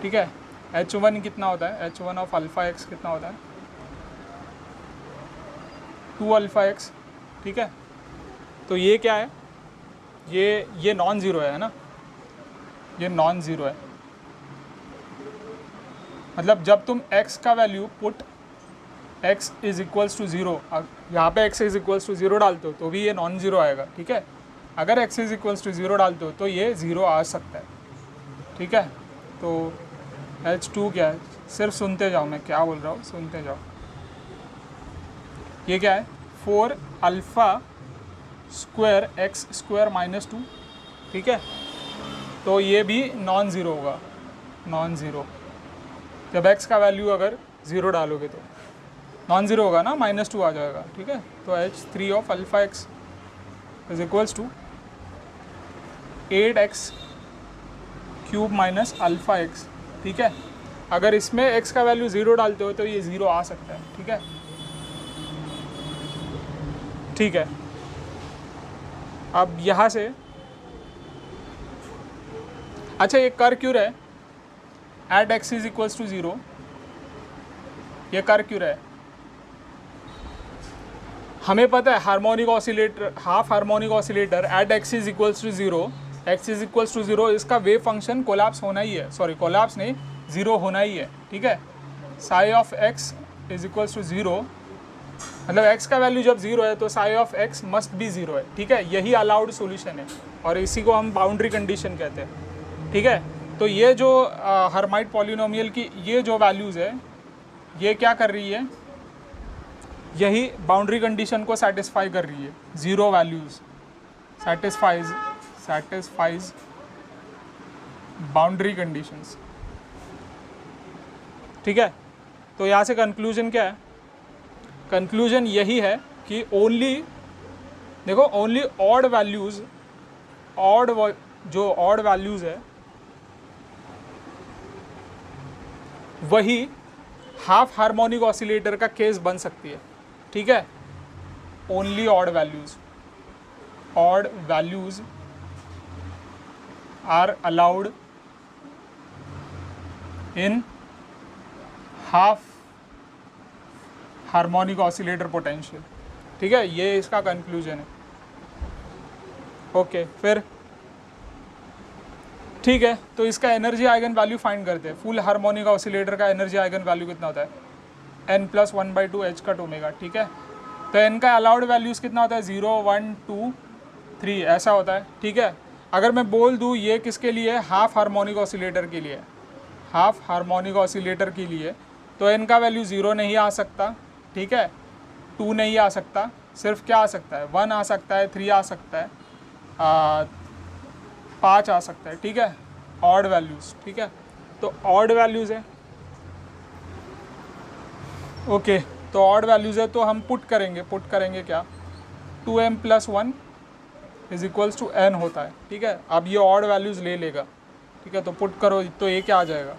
ठीक है। h1 कितना होता है, h1 ऑफ अल्फ़ा एक्स कितना होता है, 2 अल्फ़ा एक्स, ठीक है। तो ये क्या है, ये नॉन ज़ीरो है ना, ये नॉन ज़ीरो है, मतलब जब तुम x का value put x is equals to 0, यहाँ पे x इज़ इक्वल्स टू 0 डालते हो तो भी ये नॉन ज़ीरो आएगा, ठीक है। अगर x इज़ इक्वल्स टू 0 डालते हो तो ये 0 आ सकता है, ठीक है। तो H2 क्या है, सिर्फ सुनते जाओ, मैं क्या बोल रहा हूँ सुनते जाओ। ये क्या है, 4 alpha square x square minus 2, ठीक है। तो ये भी नॉन ज़ीरो होगा, नॉन ज़ीरो, जब x का वैल्यू अगर 0 डालोगे तो नॉन ज़ीरो होगा ना, -2 आ जाएगा, ठीक है। तो H3 of alpha x is equals to 8x cube minus alpha x, ठीक है। अगर इसमें x का वैल्यू 0 डालते हो तो ये 0 आ सकता है, ठीक है, ठीक है। अब यहाँ से अच्छा, ये कर क्यों रहा है, at x is equals to 0, ये कर क्यों रहा है, हमें पता है harmonic oscillator, half harmonic oscillator at x is equals to 0, x is equals to 0, इसका वेव फंक्शन कोलैप्स होना ही है, सॉरी कोलैप्स नहीं, 0 होना ही है, ठीक है। Psi of x is equals to 0, मतलब x का वैल्यू जब 0 है तो psi of x must be 0 है, ठीक है। यही अलाउड सॉल्यूशन है और इसी को हम बाउंड्री कंडीशन कहते हैं, ठीक है। तो ये जो हर्माइट पॉलिनोमियल की ये जो वैल्यूज़ है ये क्या कर रही है, यही बाउंड्री कंडीशन को सेटिस्फाई कर रही है। 0 वैल्यूज़ satisfies बाउंड्री कंडीशंस, ठीक है। तो यहाँ से कंक्लूजन क्या है, कंक्लूजन यही है कि ओनली देखो ओनली ऑड वैल्यूज़, जो ऑड वैल्यूज़ है वही हाफ हार्मोनिक ऑसिलेटर का केस बन सकती है, ठीक है। Only odd values are allowed in half harmonic oscillator potential, ठीक है। ये इसका कंक्लूजन है। ओके, फिर ठीक है, तो इसका एनर्जी आइगन वैल्यू फाइंड करते हैं। फुल हार्मोनिक ऑसिलेटर का एनर्जी आइगन वैल्यू कितना होता है, n+1/2 h कट ओमेगा, ठीक है। तो n का अलाउड वैल्यूज़ कितना होता है, 0, 1, 2, 3 ऐसा होता है, ठीक है। अगर मैं बोल दूँ ये किसके लिए, हाफ हार्मोनिक ऑसिलेटर के लिए, हाफ हार्मोनिक ऑसिलेटर के लिए, तो n का वैल्यू 0 नहीं आ सकता, ठीक है, 2 नहीं आ सकता, सिर्फ क्या आ सकता है, 1 आ सकता है, 3 आ सकता है, 5 आ सकता है, ठीक है। ऑड वैल्यूज़, ठीक है। तो ऑड वैल्यूज़ है, ओके। तो ऑड वैल्यूज़ है तो हम पुट करेंगे क्या, 2m+1 is equals to n होता है, ठीक है। अब ये ऑड वैल्यूज़ ले लेगा, ठीक है। तो पुट करो तो ये क्या आ जाएगा,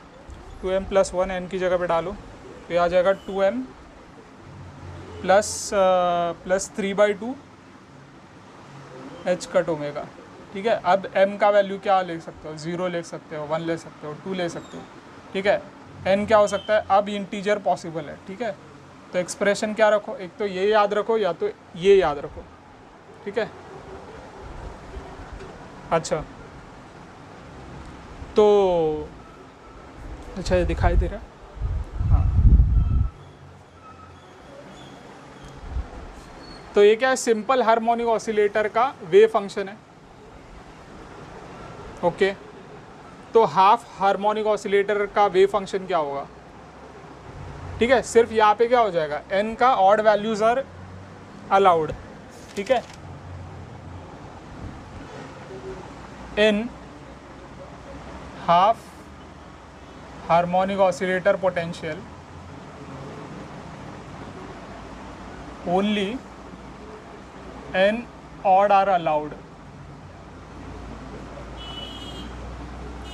2m+1 n की जगह पे डालो तो ये आ जाएगा 2m plus 3/2 h cut omega, ठीक है। अब m का वैल्यू क्या ले सकते हो, 0 ले सकते हो, 1 ले सकते हो, 2 ले सकते हो, ठीक है। n क्या हो सकता है, अब इंटीजर पॉसिबल है, ठीक है। तो एक्सप्रेशन क्या रखो, एक तो ये याद रखो या तो ये याद रखो, ठीक है। अच्छा, तो अच्छा ये दिखाई दे रहा है, हाँ। तो ये क्या है, सिंपल हार्मोनिक ऑसिलेटर का वेव फंक्शन है, ओके। तो हाफ हार्मोनिक ऑसिलेटर का वेव फंक्शन क्या होगा, ठीक है। सिर्फ यहाँ पे क्या हो जाएगा, n का ऑड वैल्यूज आर अलाउड, ठीक है। n half harmonic oscillator potential only n odd are allowed,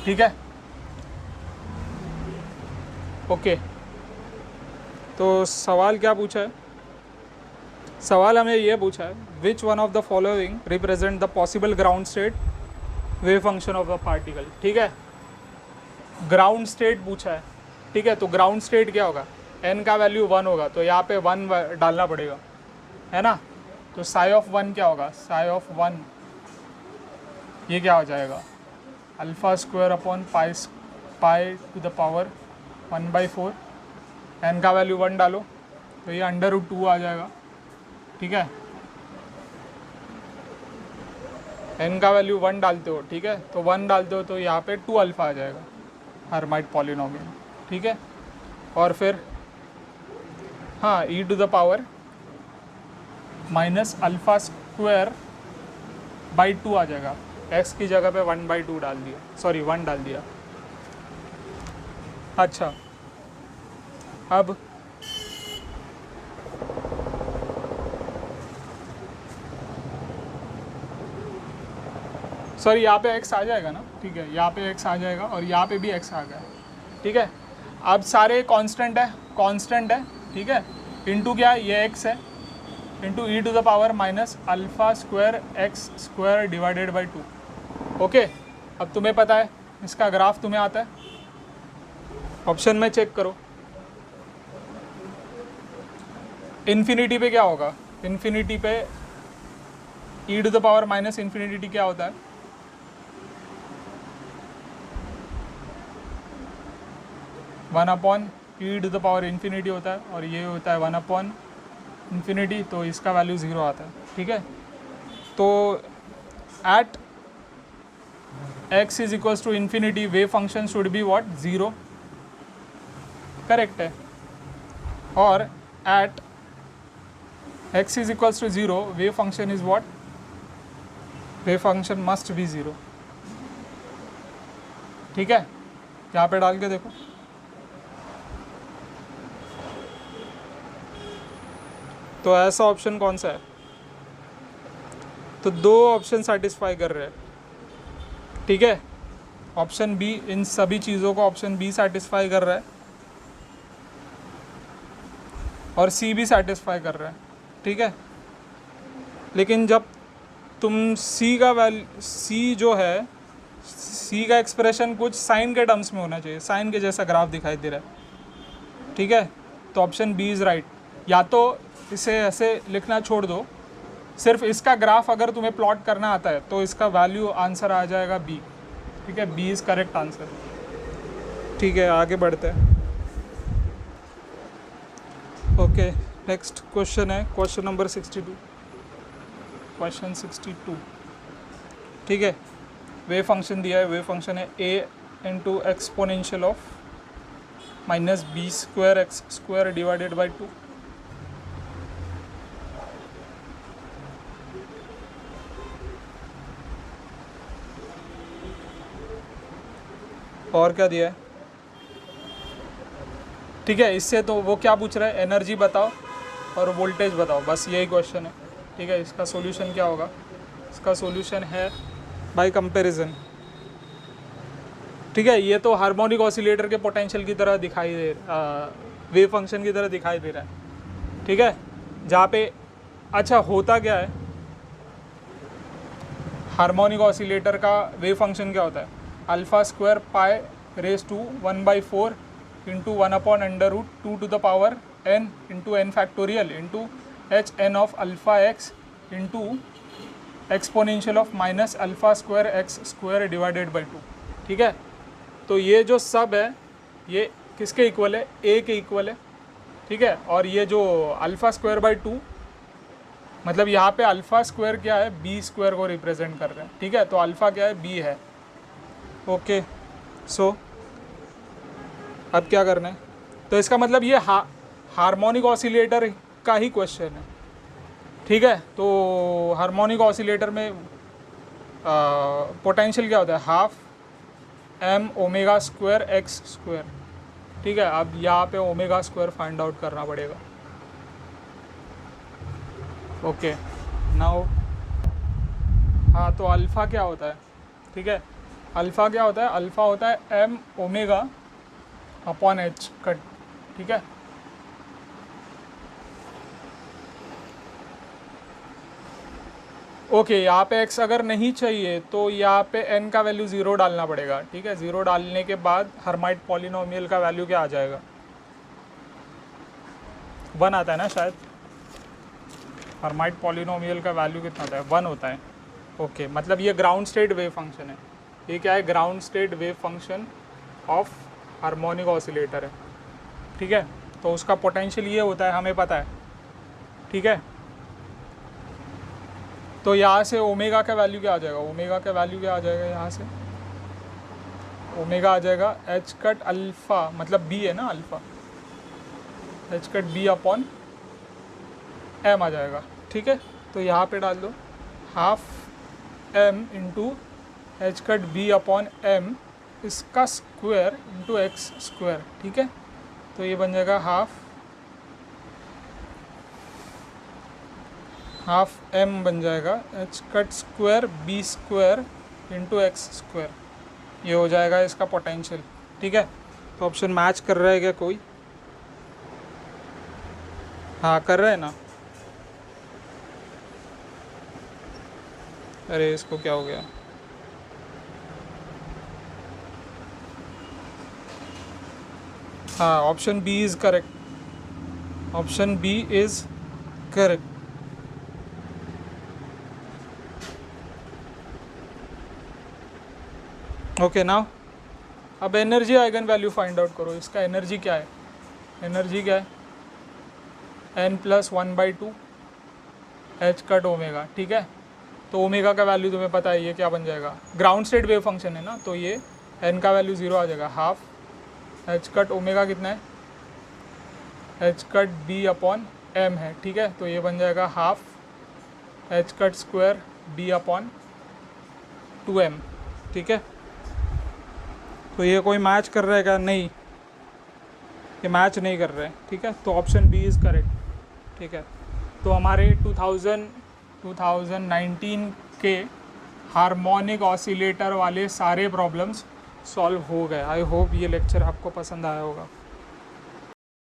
ठीक है, ओके। तो सवाल क्या पूछा है, सवाल हमें ये पूछा है, which one of the following represent the possible ground state wave function of the particle, ठीक है। ग्राउंड स्टेट पूछा है, ठीक है। तो ग्राउंड स्टेट क्या होगा, n का वैल्यू 1 होगा तो यहाँ पे 1 डालना पड़ेगा, है ना। तो साई ऑफ 1 क्या होगा, साई ऑफ 1 ये क्या हो जाएगा, α² पाई टू द पावर 1/4, n का वैल्यू 1 डालो तो ये √2 आ जाएगा, ठीक है। n का वैल्यू 1 डालते हो, ठीक है, तो 1 डालते हो तो यहाँ पे 2α आ जाएगा, हर्माइट पॉलिनोमियल, ठीक है। और फिर हाँ e⁻² -α² आ जाएगा, x की जगह पे 1/2 डाल दिया, सॉरी 1 डाल दिया। अच्छा, अब सॉरी यहाँ पे x आ जाएगा ना, ठीक है, यहाँ पे x आ जाएगा और यहाँ पे भी x आ गया, ठीक है। अब सारे कांस्टेंट है, ठीक है। इनटू क्या है, ये x है, into e⁻² -α² divided by 2, okay. अब तुम्हें पता है इसका ग्राफ तुम्हें आता है, ऑप्शन में चेक करो। इन्फिनिटी पे क्या होगा, इन्फिनिटी पे e⁻∞ क्या होता है, ई टू द पावर इन्फिनिटी होता है और ये होता है 1/इन्फिनिटी, तो इसका वैल्यू 0 आता है। ठीक है, तो at x is equals to infinity wave function should be what 0, correct है। और at x is equals to 0 wave function is what, wave function must be 0। ठीक है, यहाँ पे डाल के देखो, तो ऐसा ऑप्शन कौन सा है? तो 2 ऑप्शन सेटिस्फाई कर रहे हैं। ठीक है, ऑप्शन बी, इन सभी चीज़ों को ऑप्शन बी सेटिस्फाई कर रहा है और सी भी सेटिस्फाई कर रहा है। ठीक है, लेकिन जब तुम सी जो है, सी का एक्सप्रेशन कुछ साइन के टर्म्स में होना चाहिए, साइन के जैसा ग्राफ दिखाई दे रहा है। ठीक है, तो ऑप्शन बी इज़ राइट। या तो इसे ऐसे लिखना छोड़ दो, सिर्फ इसका ग्राफ अगर तुम्हें प्लॉट करना आता है तो इसका वैल्यू आंसर आ जाएगा बी। ठीक है, बी इज़ करेक्ट आंसर। ठीक है, आगे बढ़ते हैं। ओके, नेक्स्ट क्वेश्चन है क्वेश्चन नंबर 62, क्वेश्चन 62। ठीक है, वेव फंक्शन दिया है, वेव फंक्शन है a into exponential of minus b square x square divided by 2। और क्या दिया है? ठीक है, इससे तो वो क्या पूछ रहा है, एनर्जी बताओ और वोल्टेज बताओ, बस यही क्वेश्चन है। ठीक है, इसका सॉल्यूशन क्या होगा? इसका सॉल्यूशन है बाय कंपैरिजन। ठीक है, ये तो हार्मोनिक ऑसिलेटर के पोटेंशियल की तरह दिखाई दे, वेव फंक्शन की तरह दिखाई दे रहा है। ठीक है, जहाँ पे अच्छा होता क्या है, हार्मोनिक ऑसिलेटर का वेव फंक्शन क्या होता है? Alpha square pi raise to 1/4 into 1/√2 to the power n into n factorial into H N of alpha x into exponential of minus alpha square x square divided by 2। ठीक है, तो ये जो सब है ये किसके इक्वल है? a के इक्वल है। ठीक है, और ये जो अल्फ़ा स्क्वायर बाई 2, मतलब यहाँ पे अल्फ़ा स्क्वायर क्या है? बी स्क्वायर को रिप्रेजेंट कर रहे हैं। ठीक है, तो अल्फ़ा क्या है? बी है। ओके, सो अब क्या करना है? तो इसका मतलब ये हार्मोनिक ऑसिलेटर का ही क्वेश्चन है। ठीक है, तो हार्मोनिक ऑसिलेटर में पोटेंशियल क्या होता है? Half m omega square x square. ठीक है, अब यहाँ पे ओमेगा स्क्वायर फाइंड आउट करना पड़ेगा। ओके, नाउ हाँ, तो अल्फ़ा क्या होता है? ठीक है, अल्फ़ा क्या होता है? अल्फ़ा होता है m omega upon h cut. ठीक है, ओके, यहाँ पे x अगर नहीं चाहिए तो यहाँ पे n का वैल्यू 0 डालना पड़ेगा। ठीक है, 0 डालने के बाद हर्माइट पॉलिनोमियल का वैल्यू क्या आ जाएगा? 1 आता है ना शायद। हर्माइट पॉलिनोमियल का वैल्यू कितना होता है? 1 होता है। ओके, मतलब ये ग्राउंड स्टेट वेव फंक्शन है। ये क्या है? Ground state wave function of harmonic oscillator है। ठीक है, तो उसका पोटेंशियल ये होता है, हमें पता है। ठीक है, तो यहाँ से ओमेगा का वैल्यू क्या आ जाएगा? ओमेगा का वैल्यू क्या आ जाएगा? यहाँ से ओमेगा आ जाएगा एच कट अल्फ़ा, मतलब बी है ना alpha, H cut B upon M आ जाएगा। ठीक है, तो यहाँ पे डाल दो half M into H cut B upon M, इसका स्क्वायर इंटू एक्स स्क्वायर। ठीक है, तो ये बन जाएगा हाफ एम बन जाएगा H cut square b square into x square. ये हो जाएगा इसका पोटेंशियल। ठीक है, तो ऑप्शन मैच कर रहा है क्या कोई? हाँ, कर रहा है ना। अरे इसको क्या हो गया? हाँ, option B is correct. Option B is correct. Okay, now अब energy eigen value find out करो। इसका एनर्जी क्या है? एनर्जी क्या है, n+1/2 h कट ओमेगा, ठीक है। तो ओमेगा का वैल्यू तुम्हें पता है, ये क्या बन जाएगा, ग्राउंड स्टेट वेव फंक्शन है ना, तो ये n का वैल्यू 0 आ जाएगा, हाफ h कट ओमेगा कितना है, h कट b/m है, ठीक है। तो ये बन जाएगा half h cut square b/2m, ठीक है। तो ये कोई मैच कर रहा है क्या, नहीं, ये मैच नहीं कर रहे हैं, ठीक है। तो ऑप्शन बी इज़ करेक्ट, ठीक है। तो हमारे 2019 के हार्मोनिक ऑसिलेटर वाले सारे प्रॉब्लम्स सॉल्व हो गए। आई होप ये लेक्चर आपको पसंद आया होगा।